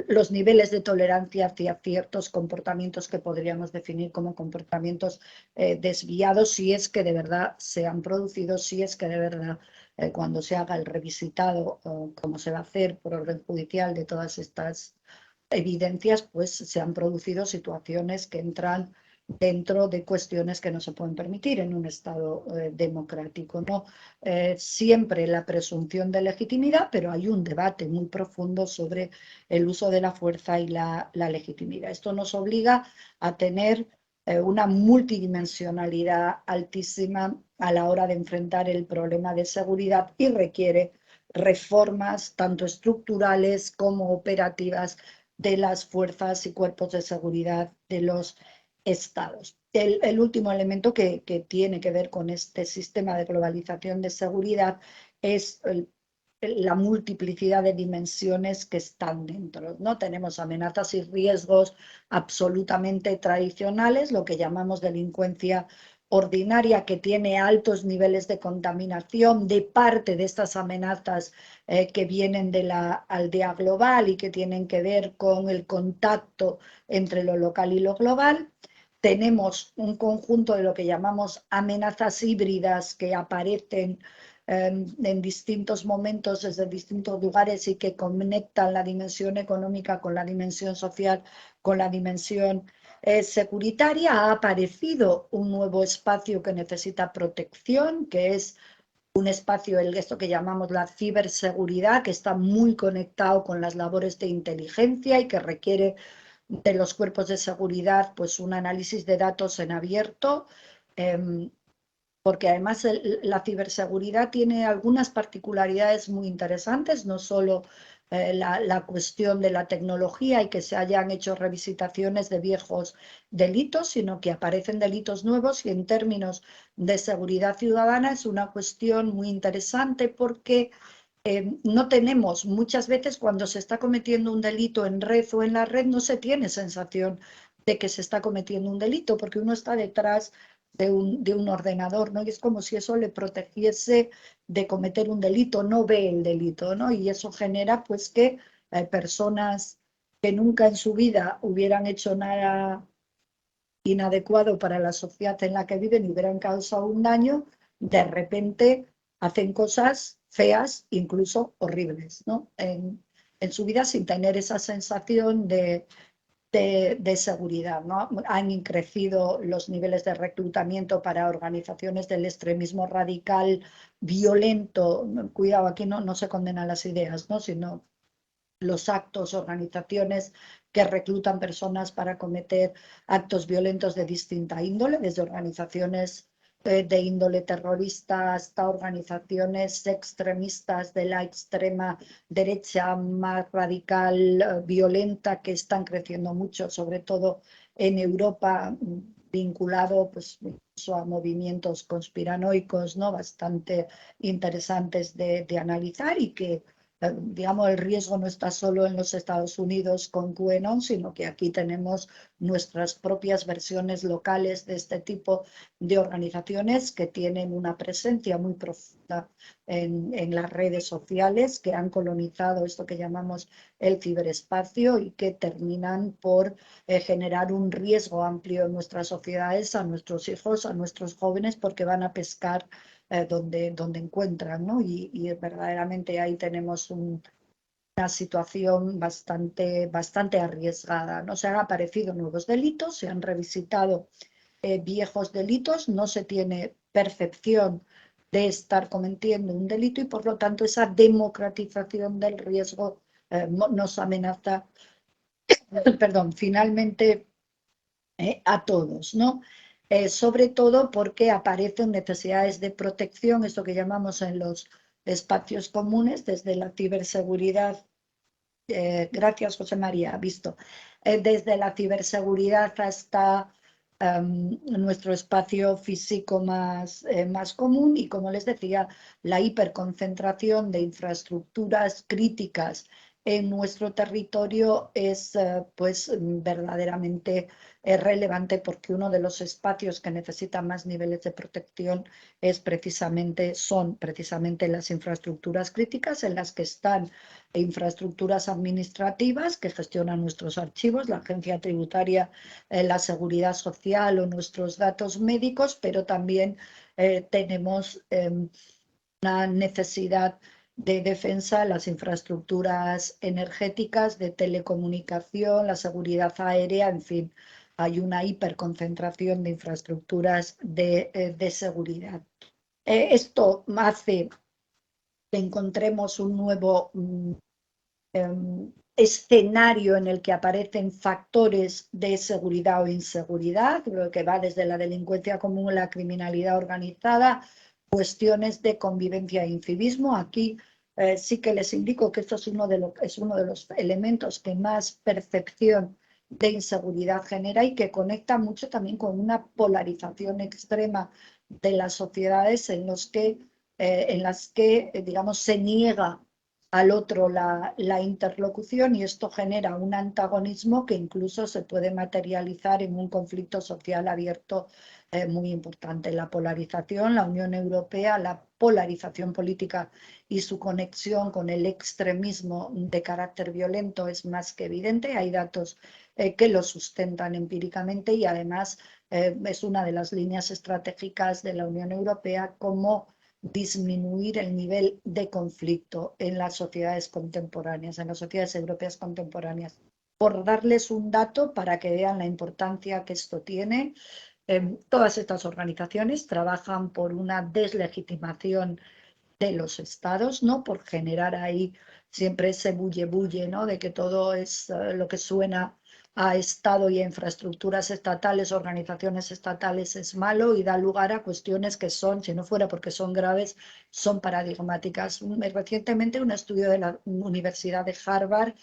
los niveles de tolerancia hacia ciertos comportamientos que podríamos definir como comportamientos desviados, si es que de verdad se han producido, si es que de verdad cuando se haga el revisitado, como se va a hacer por orden judicial de todas estas evidencias, pues se han producido situaciones que entran dentro de cuestiones que no se pueden permitir en un Estado democrático, ¿no? Siempre la presunción de legitimidad, pero hay un debate muy profundo sobre el uso de la fuerza y la legitimidad. Esto nos obliga a tener una multidimensionalidad altísima a la hora de enfrentar el problema de seguridad y requiere reformas tanto estructurales como operativas de las fuerzas y cuerpos de seguridad de los estados. El último elemento que tiene que ver con este sistema de globalización de seguridad es la multiplicidad de dimensiones que están dentro, ¿no? Tenemos amenazas y riesgos absolutamente tradicionales, lo que llamamos delincuencia ordinaria, que tiene altos niveles de contaminación de parte de estas amenazas que vienen de la aldea global y que tienen que ver con el contacto entre lo local y lo global. Tenemos un conjunto de lo que llamamos amenazas híbridas que aparecen en distintos momentos desde distintos lugares y que conectan la dimensión económica con la dimensión social, con la dimensión securitaria. Ha aparecido un nuevo espacio que necesita protección, que es un espacio, esto que llamamos la ciberseguridad, que está muy conectado con las labores de inteligencia y que requiere de los cuerpos de seguridad pues un análisis de datos en abierto, porque además la ciberseguridad tiene algunas particularidades muy interesantes, no solo la cuestión de la tecnología y que se hayan hecho revisitaciones de viejos delitos, sino que aparecen delitos nuevos y en términos de seguridad ciudadana es una cuestión muy interesante porque no tenemos, muchas veces cuando se está cometiendo un delito en red o en la red, no se tiene sensación de que se está cometiendo un delito, porque uno está detrás de un ordenador, ¿no? Y es como si eso le protegiese de cometer un delito, no ve el delito, ¿no? Y eso genera, pues, que personas que nunca en su vida hubieran hecho nada inadecuado para la sociedad en la que viven y hubieran causado un daño, de repente hacen cosas feas, incluso horribles, ¿no? En su vida sin tener esa sensación de de seguridad, ¿no? Han crecido los niveles de reclutamiento para organizaciones del extremismo radical violento. Cuidado, aquí no se condenan las ideas, ¿no? Sino los actos, organizaciones que reclutan personas para cometer actos violentos de distinta índole, desde organizaciones de índole terrorista hasta organizaciones extremistas de la extrema derecha más radical, violenta, que están creciendo mucho, sobre todo en Europa, vinculado pues, a movimientos conspiranoicos, ¿no? Bastante interesantes de analizar y que digamos, el riesgo no está solo en los Estados Unidos con QAnon, sino que aquí tenemos nuestras propias versiones locales de este tipo de organizaciones que tienen una presencia muy profunda en las redes sociales, que han colonizado esto que llamamos el ciberespacio y que terminan por generar un riesgo amplio en nuestras sociedades, a nuestros hijos, a nuestros jóvenes, porque van a pescar donde encuentran, ¿no? Y verdaderamente ahí tenemos una situación bastante arriesgada, ¿no? Se han aparecido nuevos delitos, se han revisitado viejos delitos, no se tiene percepción de estar cometiendo un delito y por lo tanto esa democratización del riesgo nos amenaza, perdón, finalmente a todos, ¿no? Sobre todo porque aparecen necesidades de protección, esto que llamamos en los espacios comunes, desde la ciberseguridad, gracias José María, visto, desde la ciberseguridad hasta nuestro espacio físico más común y, como les decía, la hiperconcentración de infraestructuras críticas en nuestro territorio es pues verdaderamente relevante, porque uno de los espacios que necesita más niveles de protección son precisamente las infraestructuras críticas, en las que están infraestructuras administrativas que gestionan nuestros archivos, la agencia tributaria, la seguridad social o nuestros datos médicos, pero también tenemos una necesidad de defensa, las infraestructuras energéticas, de telecomunicación, la seguridad aérea, en fin, hay una hiperconcentración de infraestructuras de seguridad. Esto hace que encontremos un nuevo escenario en el que aparecen factores de seguridad o inseguridad, que va desde la delincuencia común, la criminalidad organizada, cuestiones de convivencia e incivismo. Aquí sí que les indico que esto es uno de los elementos que más percepción de inseguridad genera y que conecta mucho también con una polarización extrema de las sociedades en las que digamos, se niega al otro la interlocución, y esto genera un antagonismo que incluso se puede materializar en un conflicto social abierto muy importante. La polarización, la Unión Europea, la polarización política y su conexión con el extremismo de carácter violento es más que evidente. Hay datos que lo sustentan empíricamente y además es una de las líneas estratégicas de la Unión Europea como disminuir el nivel de conflicto en las sociedades contemporáneas, en las sociedades europeas contemporáneas. Por darles un dato para que vean la importancia que esto tiene, todas estas organizaciones trabajan por una deslegitimación de los estados, ¿no? Por generar ahí siempre ese bulle, ¿no? De que todo es lo que suena a Estado y a infraestructuras estatales, organizaciones estatales, es malo y da lugar a cuestiones que son, si no fuera porque son graves, son paradigmáticas. Recientemente un estudio de la Universidad de Harvard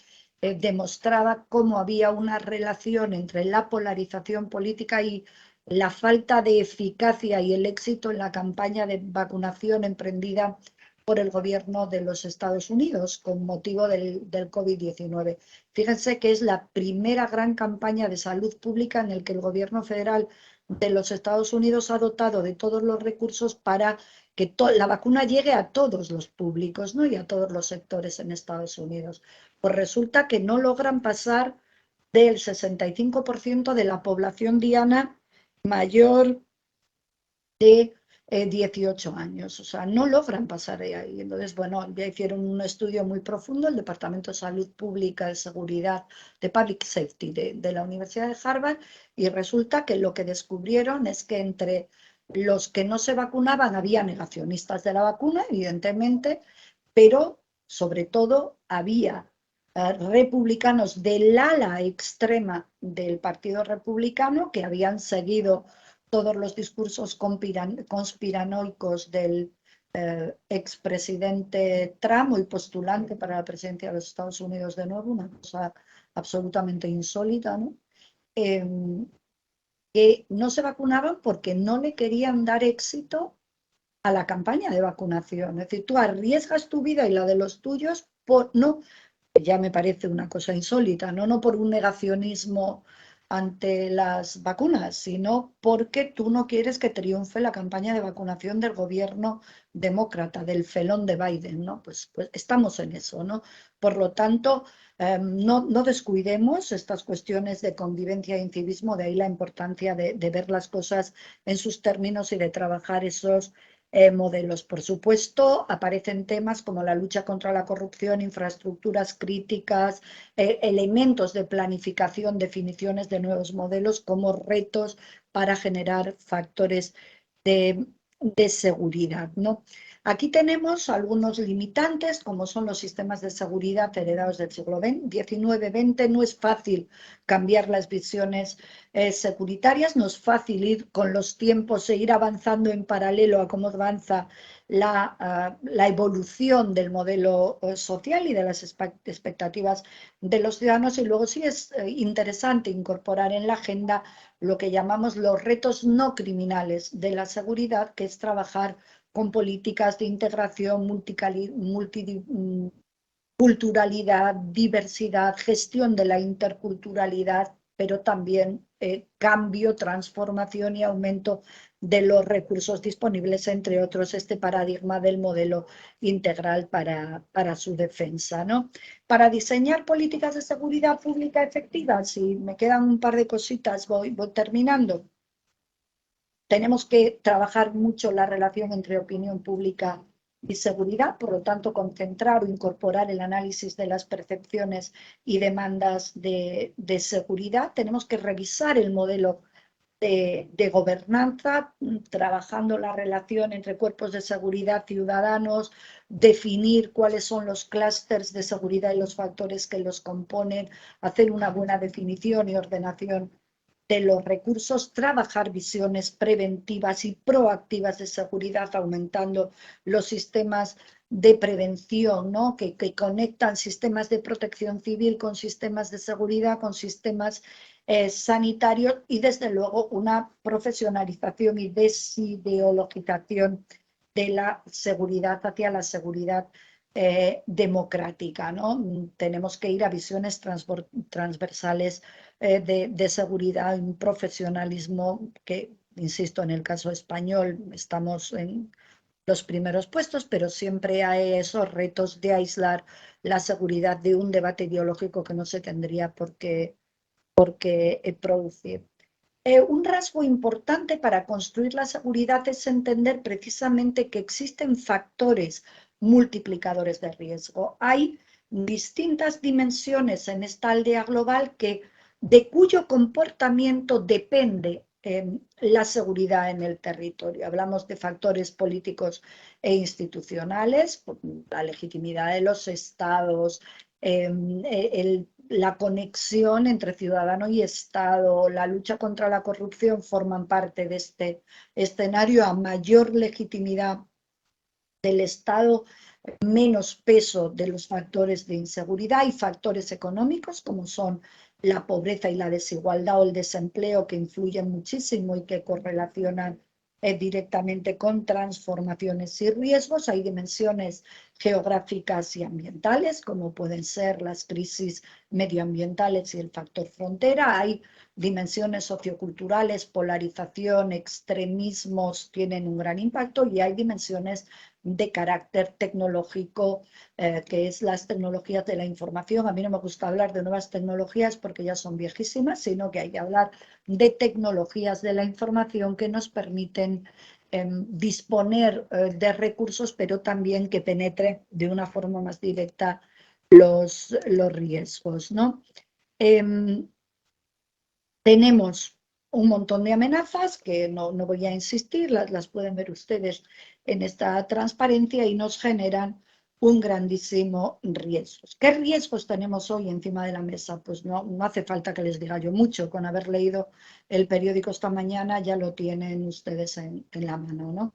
demostraba cómo había una relación entre la polarización política y la falta de eficacia y el éxito en la campaña de vacunación emprendida por el gobierno de los Estados Unidos con motivo del COVID-19. Fíjense que es la primera gran campaña de salud pública en la que el gobierno federal de los Estados Unidos ha dotado de todos los recursos para que la vacuna llegue a todos los públicos, ¿no? Y a todos los sectores en Estados Unidos. Pues resulta que no logran pasar del 65% de la población diana mayor de 18 años, o sea, no logran pasar de ahí. Entonces, bueno, ya hicieron un estudio muy profundo, el Departamento de Salud Pública, de Seguridad, de Public Safety de la Universidad de Harvard, y resulta que lo que descubrieron es que entre los que no se vacunaban había negacionistas de la vacuna, evidentemente, pero sobre todo había republicanos del ala extrema del Partido Republicano que habían seguido todos los discursos conspiranoicos del expresidente Trump, el postulante para la presidencia de los Estados Unidos de nuevo, una cosa absolutamente insólita, ¿no? Que no se vacunaban porque no le querían dar éxito a la campaña de vacunación. Es decir, tú arriesgas tu vida y la de los tuyos por no, ya me parece una cosa insólita, no por un negacionismo ante las vacunas, sino porque tú no quieres que triunfe la campaña de vacunación del gobierno demócrata, del felón de Biden, ¿no? Pues estamos en eso, ¿no? Por lo tanto, no descuidemos estas cuestiones de convivencia e incivismo, de ahí la importancia de ver las cosas en sus términos y de trabajar esos modelos. Por supuesto, aparecen temas como la lucha contra la corrupción, infraestructuras críticas, elementos de planificación, definiciones de nuevos modelos como retos para generar factores de seguridad, ¿no? Aquí tenemos algunos limitantes, como son los sistemas de seguridad heredados del siglo XIX-XX. No es fácil cambiar las visiones securitarias, no es fácil ir con los tiempos e ir avanzando en paralelo a cómo avanza la evolución del modelo social y de las expectativas de los ciudadanos. Y luego sí es interesante incorporar en la agenda lo que llamamos los retos no criminales de la seguridad, que es trabajar con políticas de integración, multiculturalidad, diversidad, gestión de la interculturalidad, pero también cambio, transformación y aumento de los recursos disponibles, entre otros este paradigma del modelo integral para su defensa, ¿no? Para diseñar políticas de seguridad pública efectivas, si me quedan un par de cositas, voy terminando. Tenemos que trabajar mucho la relación entre opinión pública y seguridad, por lo tanto, concentrar o incorporar el análisis de las percepciones y demandas de seguridad. Tenemos que revisar el modelo de gobernanza, trabajando la relación entre cuerpos de seguridad, ciudadanos, definir cuáles son los clústeres de seguridad y los factores que los componen, hacer una buena definición y ordenación de los recursos, trabajar visiones preventivas y proactivas de seguridad, aumentando los sistemas de prevención, ¿no? que conectan sistemas de protección civil con sistemas de seguridad, con sistemas sanitarios, y desde luego una profesionalización y desideologización de la seguridad hacia la seguridad democrática, ¿no? Tenemos que ir a visiones transversales de seguridad, un profesionalismo que, insisto, en el caso español estamos en los primeros puestos, pero siempre hay esos retos de aislar la seguridad de un debate ideológico que no se tendría por qué producir. Un rasgo importante para construir la seguridad es entender precisamente que existen factores multiplicadores de riesgo. Hay distintas dimensiones en esta aldea global de cuyo comportamiento depende la seguridad en el territorio. Hablamos de factores políticos e institucionales, la legitimidad de los estados, la conexión entre ciudadano y Estado, la lucha contra la corrupción forman parte de este escenario. A mayor legitimidad del Estado, menos peso de los factores de inseguridad, y factores económicos como son la pobreza y la desigualdad o el desempleo, que influyen muchísimo y que correlacionan directamente con transformaciones y riesgos. Hay dimensiones geográficas y ambientales, como pueden ser las crisis medioambientales y el factor frontera. Hay dimensiones socioculturales, polarización, extremismos tienen un gran impacto, y hay dimensiones de carácter tecnológico, que es las tecnologías de la información. A mí no me gusta hablar de nuevas tecnologías porque ya son viejísimas, sino que hay que hablar de tecnologías de la información que nos permiten disponer de recursos, pero también que penetre de una forma más directa los riesgos, ¿no? Tenemos un montón de amenazas que no voy a insistir, las pueden ver ustedes en esta transparencia y nos generan un grandísimo riesgo. ¿Qué riesgos tenemos hoy encima de la mesa? Pues no hace falta que les diga yo mucho, con haber leído el periódico esta mañana ya lo tienen ustedes en la mano, ¿no?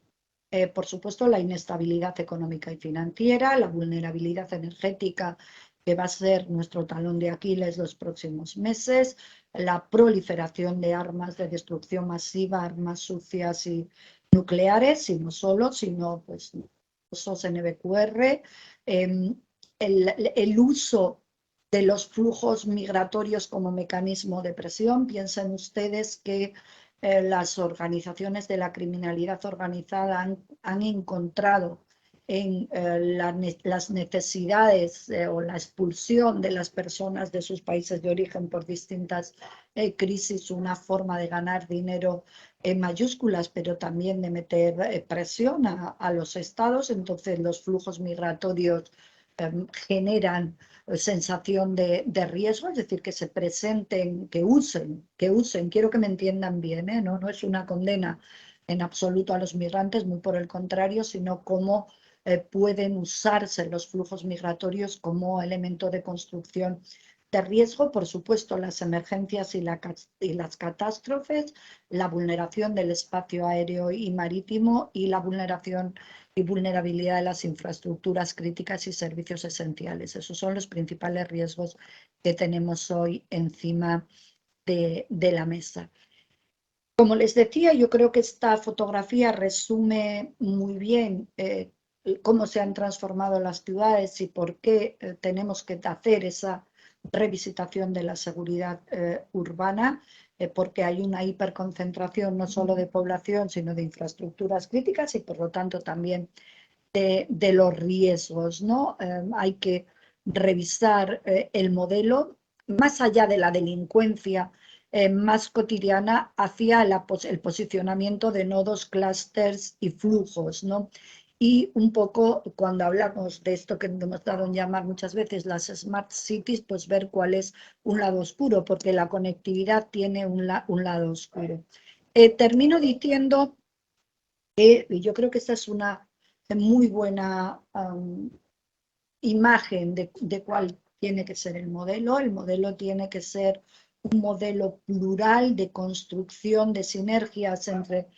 Por supuesto, la inestabilidad económica y financiera, la vulnerabilidad energética que va a ser nuestro talón de Aquiles los próximos meses, la proliferación de armas de destrucción masiva, armas sucias y nucleares, y no solo, sino pues usos NBQR, el uso de los flujos migratorios como mecanismo de presión. Piensen ustedes que las organizaciones de la criminalidad organizada han encontrado en las necesidades o la expulsión de las personas de sus países de origen por distintas crisis, una forma de ganar dinero en mayúsculas, pero también de meter presión a los estados. Entonces los flujos migratorios generan sensación de riesgo, es decir, que se presenten, que usen, quiero que me entiendan bien, no es una condena en absoluto a los migrantes, muy por el contrario, sino cómo pueden usarse los flujos migratorios como elemento de construcción de riesgo. Por supuesto, las emergencias y las catástrofes, la vulneración del espacio aéreo y marítimo y la vulneración y vulnerabilidad de las infraestructuras críticas y servicios esenciales. Esos son los principales riesgos que tenemos hoy encima de la mesa. Como les decía, yo creo que esta fotografía resume muy bien cómo se han transformado las ciudades y por qué tenemos que hacer esa revisitación de la seguridad urbana, porque hay una hiperconcentración no solo de población, sino de infraestructuras críticas y por lo tanto también de los riesgos, ¿no? Hay que revisar el modelo más allá de la delincuencia más cotidiana hacia el posicionamiento de nodos, clústeres y flujos, ¿no? Y un poco cuando hablamos de esto que hemos dado en llamar muchas veces las smart cities, pues ver cuál es un lado oscuro, porque la conectividad tiene un lado oscuro. Termino diciendo que yo creo que esta es una muy buena imagen de cuál tiene que ser el modelo. El modelo tiene que ser un modelo plural de construcción de sinergias entre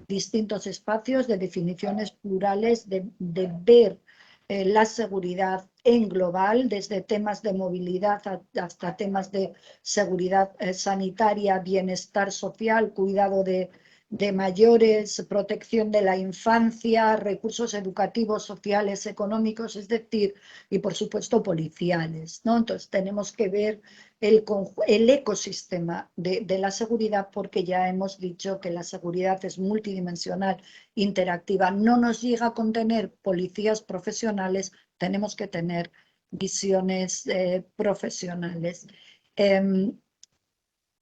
distintos espacios, de definiciones plurales, de ver la seguridad en global, desde temas de movilidad hasta temas de seguridad sanitaria, bienestar social, cuidado de mayores, protección de la infancia, recursos educativos, sociales, económicos, es decir, y por supuesto policiales, ¿no? Entonces tenemos que ver el ecosistema de la seguridad, porque ya hemos dicho que la seguridad es multidimensional, interactiva. No nos llega a contener policías profesionales, tenemos que tener visiones profesionales.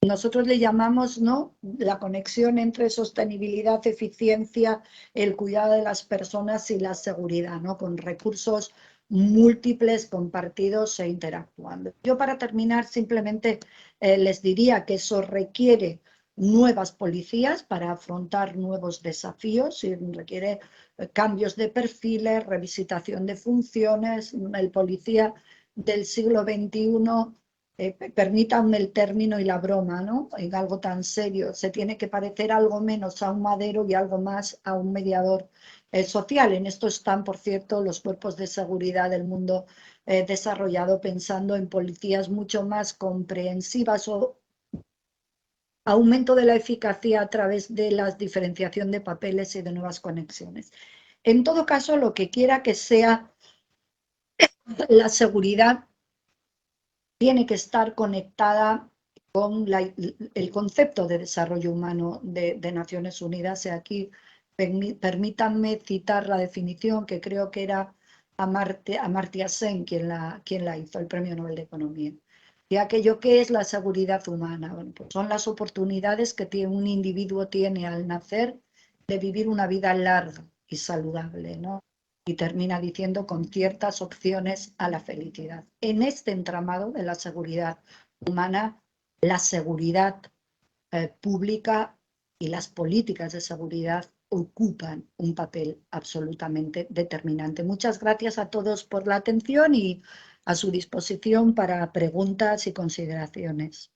Nosotros le llamamos, ¿no?, la conexión entre sostenibilidad, eficiencia, el cuidado de las personas y la seguridad, ¿no?, con recursos múltiples, compartidos e interactuando. Yo, para terminar, simplemente les diría que eso requiere nuevas policías para afrontar nuevos desafíos y requiere cambios de perfiles, revisitación de funciones. El policía del siglo XXI, permítanme el término y la broma, ¿no?, en algo tan serio, se tiene que parecer algo menos a un madero y algo más a un mediador social. En esto están, por cierto, los cuerpos de seguridad del mundo desarrollado, pensando en policías mucho más comprensivas o aumento de la eficacia a través de la diferenciación de papeles y de nuevas conexiones. En todo caso, lo que quiera que sea la seguridad tiene que estar conectada con el concepto de desarrollo humano de Naciones Unidas. Y aquí permítanme citar la definición, que creo que era Amartya Sen quien la hizo, el Premio Nobel de Economía. Y aquello que es la seguridad humana, bueno, pues son las oportunidades que un individuo tiene al nacer de vivir una vida larga y saludable, ¿no? Y termina diciendo con ciertas opciones a la felicidad. En este entramado de la seguridad humana, la seguridad pública y las políticas de seguridad ocupan un papel absolutamente determinante. Muchas gracias a todos por la atención y a su disposición para preguntas y consideraciones.